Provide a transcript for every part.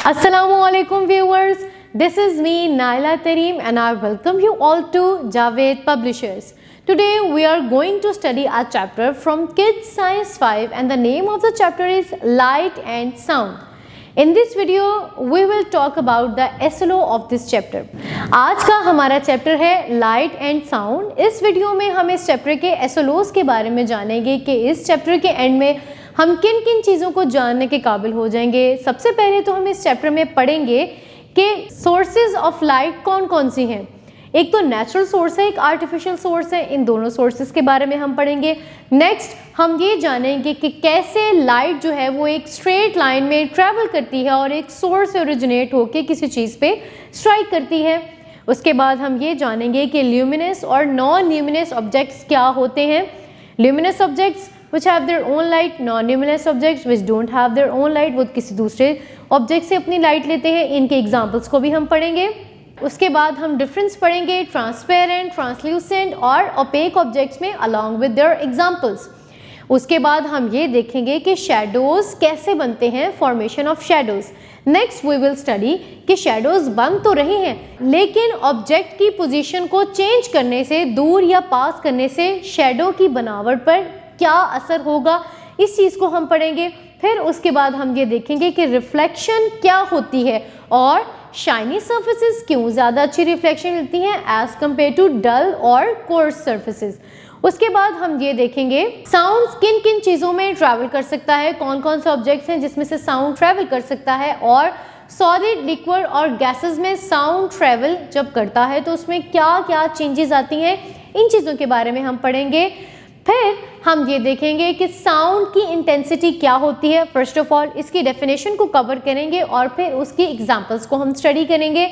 Assalamualaikum viewers, this is me Naila Tareem and I welcome you all to Javed Publishers. Today we are going to study a chapter from Kids Science 5 and the name of the chapter is Light and Sound. In this video we will talk about the SLO of this chapter. आज का हमारा chapter है light and sound. इस video में हम इस chapter के SLOs के बारे में जानेंगे कि इस चैप्टर के एंड में हम किन किन चीज़ों को जानने के काबिल हो जाएंगे. सबसे पहले तो हम इस चैप्टर में पढ़ेंगे कि सोर्सेज ऑफ लाइट कौन कौन सी हैं. एक तो नेचुरल सोर्स है, एक आर्टिफिशियल सोर्स है. इन दोनों सोर्सेज के बारे में हम पढ़ेंगे. नेक्स्ट हम ये जानेंगे कि कैसे लाइट जो है वो एक स्ट्रेट लाइन में ट्रैवल करती है और एक सोर्स से ओरिजिनेट होकर किसी चीज़ पे स्ट्राइक करती है. उसके बाद हम ये जानेंगे कि ल्यूमिनस और नॉन ल्यूमिनस ऑब्जेक्ट्स क्या होते हैं. Luminous objects which have their own light, non-luminous objects which don't have their own light, वो किसी दूसरे ऑब्जेक्ट से अपनी लाइट लेते हैं. इनके एग्जाम्पल्स को भी हम पढ़ेंगे. उसके बाद हम डिफरेंस पढ़ेंगे ट्रांसपेरेंट, ट्रांसल्यूसेंट और ओपेक ऑब्जेक्ट्स में अलॉन्ग विद देयर एग्जाम्पल्स. उसके बाद हम ये देखेंगे कि शैडोज कैसे बनते हैं, formation of shadows. Next we will study कि शैडोज बन तो रही हैं लेकिन ऑब्जेक्ट की पोजीशन को चेंज करने से, दूर या पास करने से शैडो की बनावट पर क्या असर होगा, इस चीज़ को हम पढ़ेंगे. फिर उसके बाद हम ये देखेंगे कि रिफ्लेक्शन क्या होती है और शाइनी सर्फेसिस क्यों ज़्यादा अच्छी रिफ्लेक्शन मिलती हैं एज कम्पेयर टू डल और कोर्स सर्फेसिस. उसके बाद हम ये देखेंगे साउंड किन किन चीज़ों में ट्रैवल कर सकता है, कौन कौन से ऑब्जेक्ट्स हैं जिसमें से साउंड ट्रैवल कर सकता है, और सॉलिड, लिक्विड और गैसेस में साउंड ट्रैवल जब करता है तो उसमें क्या क्या चेंजेस आती हैं, इन चीज़ों के बारे में हम पढ़ेंगे. फिर हम ये देखेंगे कि साउंड की इंटेंसिटी क्या होती है. फर्स्ट ऑफ ऑल इसकी डेफिनेशन को कवर करेंगे और फिर उसकी एग्जांपल्स को हम स्टडी करेंगे.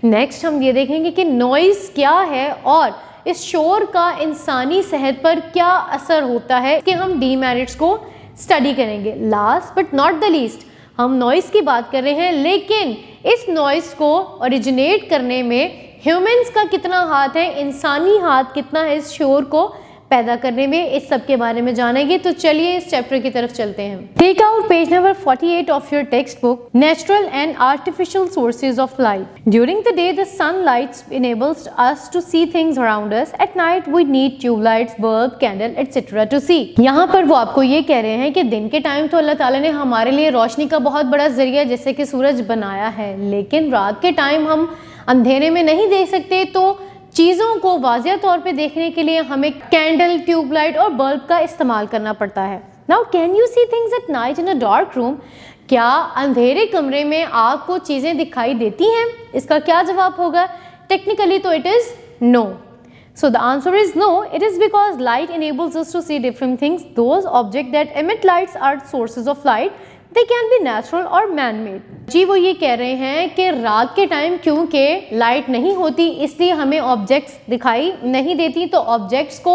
नेक्स्ट हम ये देखेंगे कि नॉइज़ क्या है और इस शोर का इंसानी सेहत पर क्या असर होता है कि हम डीमेरिट्स को स्टडी करेंगे. Last but not the least हम नॉइज़ की बात कर रहे हैं लेकिन इस नॉइज़ को ओरिजिनेट करने में ह्यूमंस का कितना हाथ है, इंसानी हाथ कितना है इस शोर को पैदा करने में, इस सब के बारे में जानेंगे. तो चलिए इस चैप्टर की तरफ चलते हैं. Take out page number 48 of your text book. Natural and artificial sources of light. During the day the sunlight enables us to see things around us. At night we need tubelights, bulb, candle etc. to see. यहाँ पर वो आपको ये कह रहे हैं कि दिन के टाइम तो अल्लाह ताला ने हमारे लिए रोशनी का बहुत बड़ा जरिया जैसे कि सूरज बनाया है, लेकिन रात के टाइम हम अंधेरे में नहीं देख सकते, तो चीज़ों को वाज़िया तौर पे देखने के लिए हमें कैंडल, ट्यूबलाइट और बल्ब का इस्तेमाल करना पड़ता है. Now can you see things at night in a dark room. क्या अंधेरे कमरे में आपको चीज़ें दिखाई देती हैं? इसका क्या जवाब होगा? टेक्निकली तो it is no. So the answer is no. It is because light enables us to see different things. Those objects that emit lights are sources of light. They can be natural or man-made. जी वो ये कह रहे हैं कि रात के time क्योंकि light नहीं होती इसलिए हमें ऑब्जेक्ट्स दिखाई नहीं देती, तो ऑब्जेक्ट्स को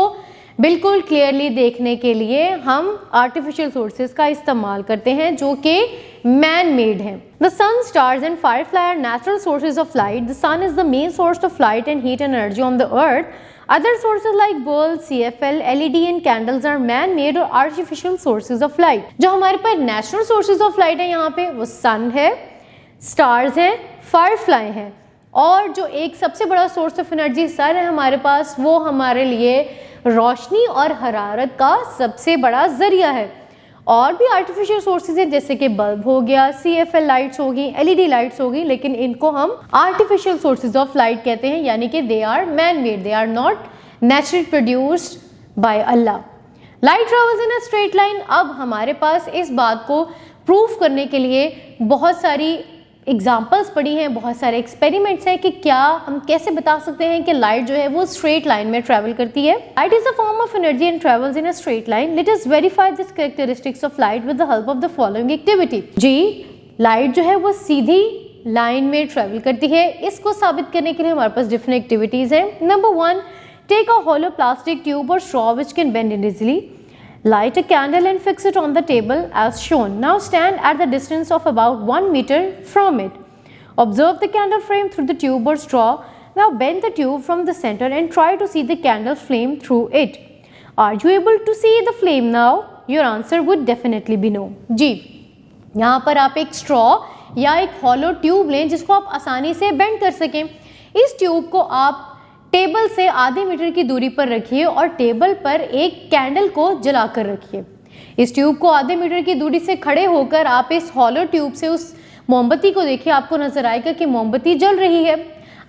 बिल्कुल क्लियरली देखने के लिए हम आर्टिफिशियल सोर्सेज का इस्तेमाल करते हैं जो कि मैन मेड हैं. The sun, stars and firefly are natural sources of light. The sun is the main source of light and heat and energy on the earth. Other sources like bulbs, CFL, LED and candles are man-made or artificial sources of light. जो हमारे पास natural sources of light है यहाँ पे वो sun है, stars है, firefly है, और जो एक सबसे बड़ा source of energy sun है हमारे पास, वो हमारे लिए रोशनी और हरारत का सबसे बड़ा जरिया है. और भी आर्टिफिशियल सोर्सेज हैं जैसे कि बल्ब हो गया, CFL लाइट्स होगी, LED लाइट्स होगी, लेकिन इनको हम आर्टिफिशियल सोर्सेज ऑफ लाइट कहते हैं, यानी कि they are man made, they are not naturally produced by Allah. Light travels in a straight line. अब हमारे पास इस बात को प्रूफ करने के लिए बहुत सारी एग्जाम्पल्स पड़ी हैं, बहुत सारे एक्सपेरिमेंट्स हैं कि क्या हम कैसे बता सकते हैं कि लाइट जो है वो स्ट्रेट लाइन में ट्रैवल करती है. Light is a form of energy and travels in a straight line. Let us verify this characteristics of light with the help of the following activity. जी लाइट जो है वो सीधी लाइन में travel करती है. इसको साबित करने के लिए हमारे पास डिफरेंट एक्टिविटीज हैं. Number 1, take a hollow plastic tube और straw which can bend easily. Light a candle and fix it on the table as shown. Now stand at the distance of about 1 meter from it. Observe the candle flame through the tube or straw. Now bend the tube from the center and try to see the candle flame through it. Are you able to see the flame now? Your answer would definitely be no. जी यहाँ पर आप एक straw या एक hollow tube लें जिसको आप आसानी से बेंड कर सकें। इस ट्यूब को आप टेबल से आधे मीटर की दूरी पर रखिए और टेबल पर एक कैंडल को जलाकर रखिए। इस ट्यूब को आधे मीटर की दूरी से खड़े होकर आप इस हॉलो ट्यूब से उस मोमबत्ती को देखिए, आपको नजर आएगा कि मोमबत्ती जल रही है।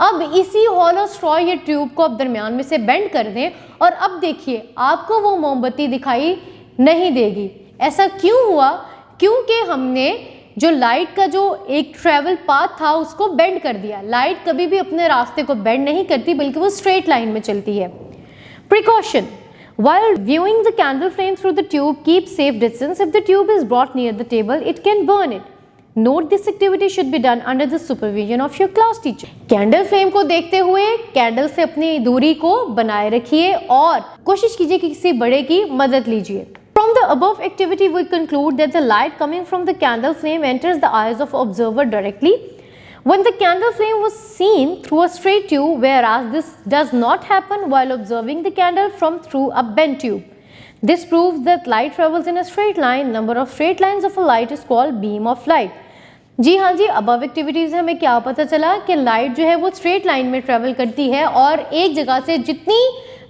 अब इसी हॉलो स्ट्रॉ या ट्यूब को आप दरमियान में से बेंड कर दें और अब देखिए आपको वो मोमबत्ती दिखाई नहीं देगी। ऐसा क्यों हुआ? क्योंकि हमने जो लाइट का जो एक ट्रेवल पाथ था उसको बेंड कर दिया। लाइट कभी भी अपने रास्ते को बेंड नहीं करती बल्कि वो स्ट्रेट लाइन में चलती है। Precaution: while viewing the candle flame through the tube, keep safe distance. If the tube is brought near the table, it can burn it. Note this activity should be done under the supervision of your class teacher. Candle flame को देखते हुए candle से अपनी दूरी को बनाए रखिए और कोशिश कीजिए कि किसी बड़े की मदद लीजिए। From the above activity, we conclude that the light coming from the candle flame enters the eyes of observer directly when the candle flame was seen through a straight tube, whereas this does not happen while observing the candle from through a bent tube. This proves that light travels in a straight line. Number of straight lines of a light is called beam of light. जी हाँ जी, above activities से हमें क्या पता चला कि light जो है वो स्ट्रेट लाइन में ट्रेवल करती है और एक जगह से जितनी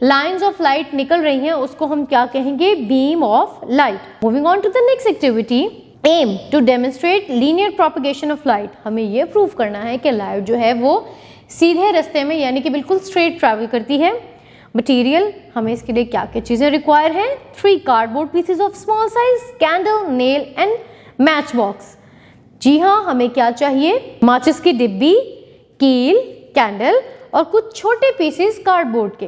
लाइन्स ऑफ लाइट निकल रही हैं उसको हम क्या कहेंगे? Beam of light. Moving on to the next activity, aim to demonstrate linear propagation of light. हमें ये प्रूव करना है कि लाइट जो है वो सीधे रास्ते में यानी कि बिल्कुल स्ट्रेट ट्रैवल करती है। मटेरियल, हमें इसके लिए क्या क्या चीज़ें रिक्वायर हैं? 3 cardboard pieces of small size, candle, nail and matchbox. जी हाँ, हमें क्या चाहिए? माचिस की डिब्बी, कील, कैंडल और कुछ छोटे पीसेस कार्डबोर्ड के।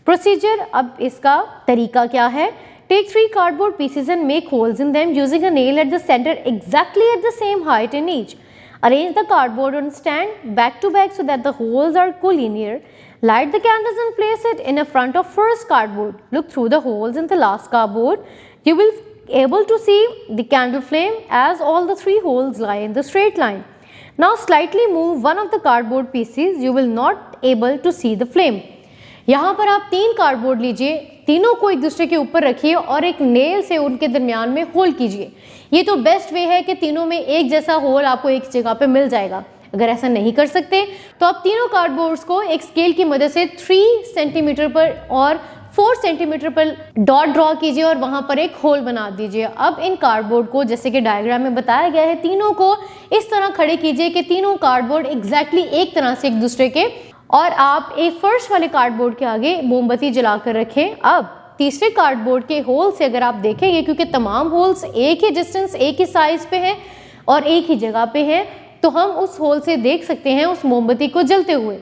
प्रोसीजर, अब इसका तरीका क्या है? Take 3 cardboard pieces and make holes in them using a nail at the centre exactly at the same height in each. Arrange the cardboard on stand back to back so that the holes are collinear. Light the candles and place it in front of first cardboard. Look through the holes in the last cardboard. You will able to see the candle flame as all the 3 holes lie in the straight line. Now slightly move one of the cardboard pieces. You will not able to see the flame. यहाँ पर आप 3 cardboard लीजिए, तीनों को एक दूसरे के ऊपर रखिए और एक नेल से उनके दरमियान में होल कीजिए। ये तो बेस्ट वे है कि तीनों में एक जैसा होल आपको एक जगह पे मिल जाएगा। अगर ऐसा नहीं कर सकते तो आप तीनों कार्डबोर्ड्स को एक स्केल की मदद से 3 सेंटीमीटर पर और 4 सेंटीमीटर पर डॉट ड्रॉ कीजिए और वहां पर एक होल बना दीजिए। अब इन कार्डबोर्ड को जैसे कि डायग्राम में बताया गया है, तीनों को इस तरह खड़े कीजिए कि तीनों कार्डबोर्ड एग्जैक्टली एक तरह से एक दूसरे के, और आप एक फर्स्ट वाले कार्डबोर्ड के आगे मोमबत्ती जलाकर रखें। अब तीसरे कार्डबोर्ड के होल से अगर आप देखेंगे, क्योंकि तमाम होल्स एक ही डिस्टेंस, एक ही साइज पे हैं और एक ही जगह पे हैं, तो हम उस होल से देख सकते हैं उस मोमबत्ती को जलते हुए।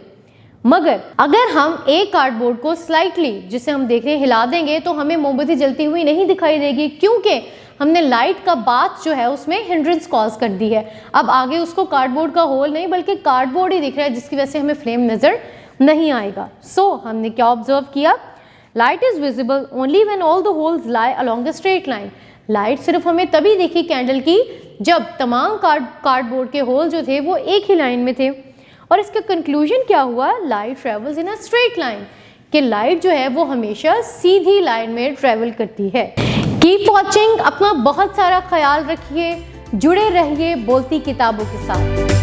मगर अगर हम एक कार्डबोर्ड को स्लाइटली, जिसे हम देख रहे हैं, हिला देंगे तो हमें मोमबत्ती जलती हुई नहीं दिखाई देगी, क्योंकि हमने लाइट का बाथ जो है उसमें हिंड्रेंस कॉज कर दी है। अब आगे उसको कार्डबोर्ड का होल नहीं बल्कि कार्डबोर्ड ही दिख रहा है, जिसकी वजह से हमें फ्लेम नजर नहीं आएगा। सो हमने क्या ऑब्जर्व किया? Light is visible only when all the holes lie along the straight line. Light सिर्फ हमें तभी दिखी कैंडल की जब तमाम कार्डबोर्ड के होल जो थे वो एक ही लाइन में थे। और इसका कंक्लूजन क्या हुआ? Light travels in a straight line, कि लाइट जो है वो हमेशा सीधी लाइन में ट्रेवल करती है। कीप वॉचिंग, अपना बहुत सारा ख्याल रखिए, जुड़े रहिए बोलती किताबों के साथ।